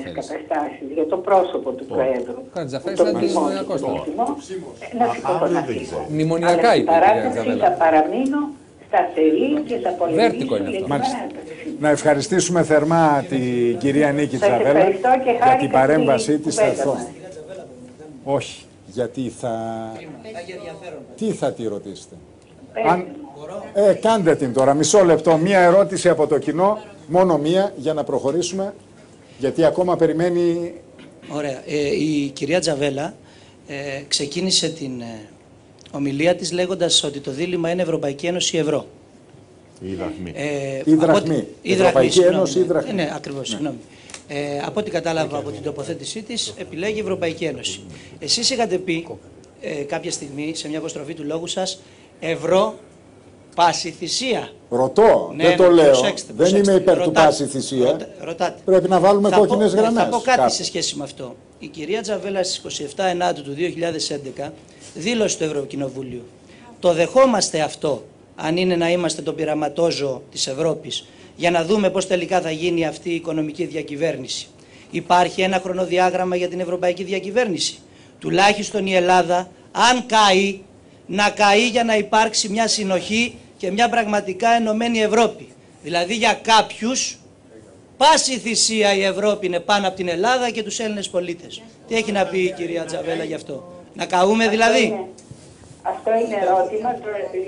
καταστάσεις για το πρόσωπο του Προέδρου. Καρτζαφέρης είναι αντιμνημονιακός. Να σηκωθώ. Μνημονιακά είπε η κυρία Τζαβέλα. Θα παραμείνω σταθερή και θα πολεμήσω για την παράταση. Να ευχαριστήσουμε θερμά την κυρία Νίκη Τζαβέλα για την παρέμβασή της. Όχι, γιατί τι θα τη ρωτήσετε. Κάντε την τώρα, μισό λεπτό, μία ερώτηση από το κοινό, μόνο μία, για να προχωρήσουμε, γιατί ακόμα περιμένει... Ωραία. Η κυρία Τζαβέλα ξεκίνησε την ομιλία της λέγοντας ότι το δίλημμα είναι Ευρωπαϊκή Ένωση Ευρώ. Η δραχμή. Ευρωπαϊκή Ένωση ή δραχμή. Ναι, ακριβώς, συγγνώμη. Από ό,τι κατάλαβα από την τοποθέτησή της, επιλέγει η Ευρωπαϊκή Ένωση. Εσείς είχατε πει κάποια στιγμή, σε μια αποστροφή του λόγου σας, ευρώ πάση θυσία. Ρωτώ, δεν το λέω. Δεν είμαι υπέρ του πάση θυσία. Πρέπει να βάλουμε κόκκινες γραμμές. Θα πω κάτι σε σχέση με αυτό. Η κυρία Τζαβέλα στις 27 Ενάτου του 2011 δήλωσε στο Ευρωκοινοβούλιο. Το δεχόμαστε αυτό, αν είναι να είμαστε το πειραματόζωο της Ευρώπης, για να δούμε πώς τελικά θα γίνει αυτή η οικονομική διακυβέρνηση. Υπάρχει ένα χρονοδιάγραμμα για την ευρωπαϊκή διακυβέρνηση. Τουλάχιστον η Ελλάδα, αν καεί, να καεί για να υπάρξει μια συνοχή και μια πραγματικά ενωμένη Ευρώπη. Δηλαδή για κάποιους, πάση θυσία η Ευρώπη είναι πάνω από την Ελλάδα και τους Έλληνες πολίτες. Τι έχει να πει η κυρία Τζαβέλα γι' αυτό? Να καούμε δηλαδή? Αυτό είναι ερώτημα.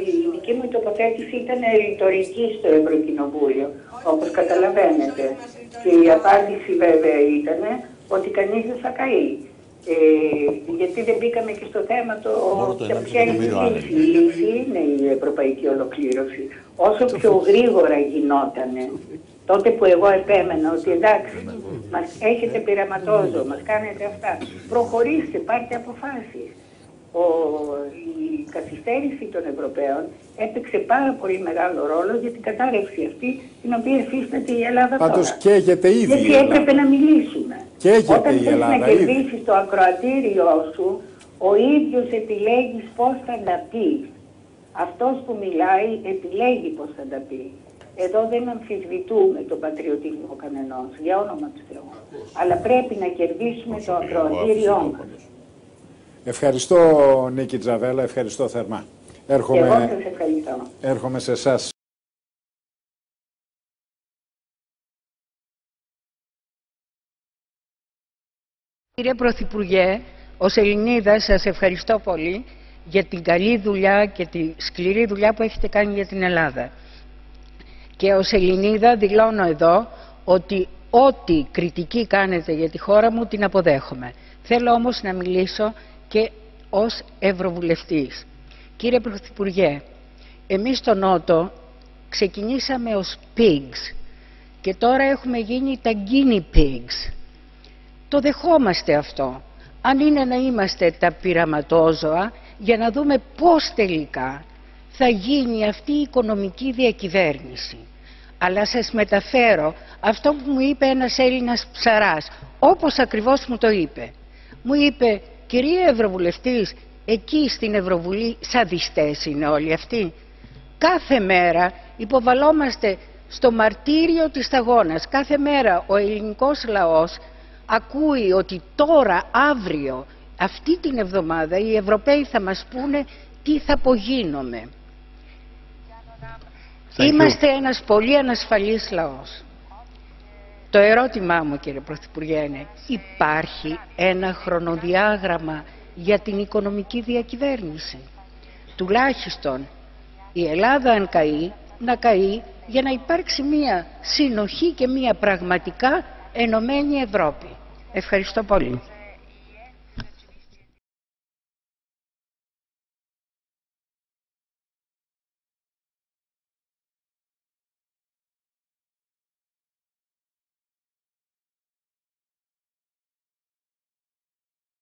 Η δική μου τοποθέτηση ήταν ρητορική στο Ευρωκοινοβούλιο, όπως καταλαβαίνετε. Και η απάντηση βέβαια ήταν ότι κανείς δεν θα καεί. Γιατί δεν μπήκαμε και στο θέμα ποια είναι η λύση. Η λύση είναι η ευρωπαϊκή ολοκλήρωση. Όσο πιο γρήγορα γινότανε, τότε που εγώ επέμενα ότι εντάξει, μας έχετε πειραματόζωο, μας κάνετε αυτά, προχωρήστε, πάρτε αποφάσεις. Η καθυστέρηση των Ευρωπαίων έπαιξε πάρα πολύ μεγάλο ρόλο για την κατάρρευση αυτή την οποία εφίσταται η Ελλάδα τώρα. Πάντως καίγεται ήδη. Γιατί έπρεπε να μιλήσουμε. Όταν θες να κερδίσεις το ακροατήριό σου, ο ίδιος επιλέγεις πώς θα τα πεις. Αυτός που μιλάει επιλέγει πώς θα τα πει. Εδώ δεν αμφισβητούμε τον πατριωτισμό κανενός, για όνομα του Θεού. Αλλά πρέπει να κερδίσουμε το ακροατήριό μας. Ευχαριστώ Νίκη Τζαβέλα, ευχαριστώ θερμά. Εγώ σας ευχαριστώ. Έρχομαι σε εσάς. Κύριε Πρωθυπουργέ, ως Ελληνίδα σας ευχαριστώ πολύ για την καλή δουλειά και τη σκληρή δουλειά που έχετε κάνει για την Ελλάδα. Και ως Ελληνίδα δηλώνω εδώ ότι ό,τι κριτική κάνετε για τη χώρα μου την αποδέχομαι. Θέλω όμως να μιλήσω και ως Ευρωβουλευτής. Κύριε Πρωθυπουργέ, εμείς στο Νότο ξεκινήσαμε ως pigs και τώρα έχουμε γίνει τα guinea pigs. Το δεχόμαστε αυτό. Αν είναι να είμαστε τα πειραματόζωα για να δούμε πώς τελικά θα γίνει αυτή η οικονομική διακυβέρνηση. Αλλά σας μεταφέρω αυτό που μου είπε ένας Έλληνας ψαράς, όπως ακριβώς μου το είπε. Μου είπε, κυρία Ευρωβουλευτής, εκεί στην Ευρωβουλή σαδιστές είναι όλοι αυτοί. Κάθε μέρα υποβαλόμαστε στο μαρτύριο της σταγόνας. Κάθε μέρα ο ελληνικός λαός ακούει ότι τώρα, αύριο, αυτή την εβδομάδα οι Ευρωπαίοι θα μας πούνε τι θα απογίνουμε. Είμαστε ένας πολύ ανασφαλής λαός. Το ερώτημά μου, κύριε Πρωθυπουργέ, είναι υπάρχει ένα χρονοδιάγραμμα για την οικονομική διακυβέρνηση? Τουλάχιστον η Ελλάδα αν καεί, να καεί για να υπάρξει μία συνοχή και μία πραγματικά ενωμένη Ευρώπη. Ευχαριστώ πολύ.